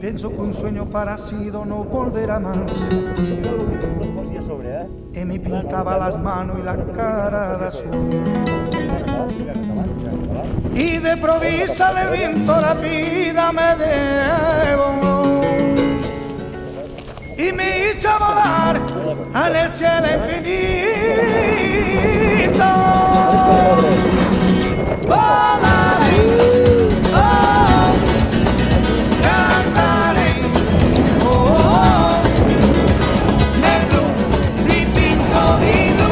Pienso que un sueño parecido no volverá más. Y me pintaba las manos y la cara de azul. Y de provisa el viento la vida me debo. Y me hizo volar en el cielo infinito. Volaré, oh, cantaré, oh, nel blu dipinto di blu,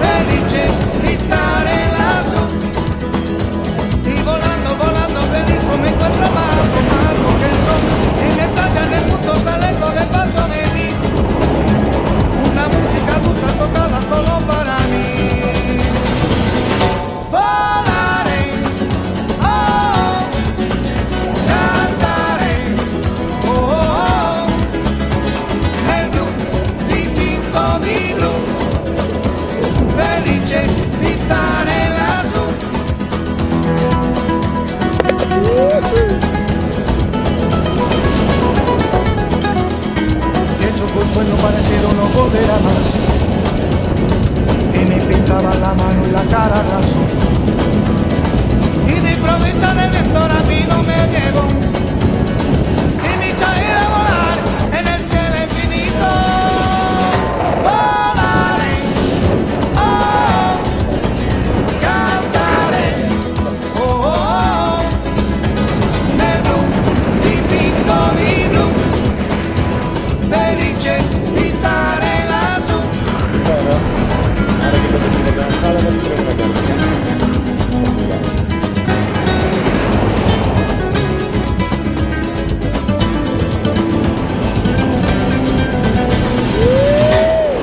felice di stare lassù. Y volando, volando feliz me encuentro amargo, amargo que el sol. Y mientras ya en el mundo sale con el paso de mí, una música dulce tocada solo para mí. Volaré, oh, cantaré, oh, nel blu dipinto di blu, felice di stare lassù. Pienso que un sueño parecido no volverá más. Y me pintaba la mano y la cara de azul. Y de improviso en el viento rápido me llevó. Y me hizo ir a volar en el cielo infinito. Volaré, oh, cantaré, oh, nel blu dipinto di blu, felice di stare lassù.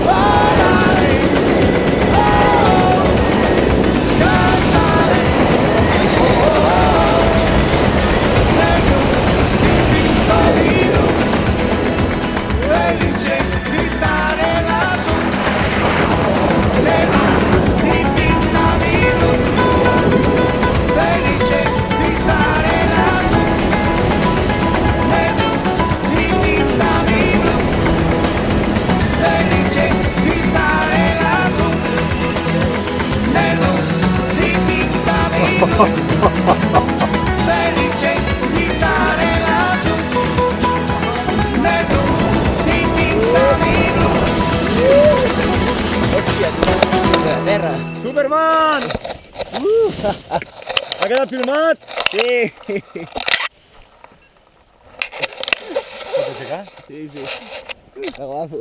Volare, oh, cantare, oh, nel blu dipinto di blu, felice di stare lassù. Nel blu dipinto di blu, felice di stare lassù. Nel blu dipinto di blu, felice di stare lassù. Nel blu dipinto di blu, felice di stare lassù. Nel blu dipinto di blu. Terra. Superman! Ha quedat filmat? Sí. Pots aixecar? Sí, sí. Está guapo.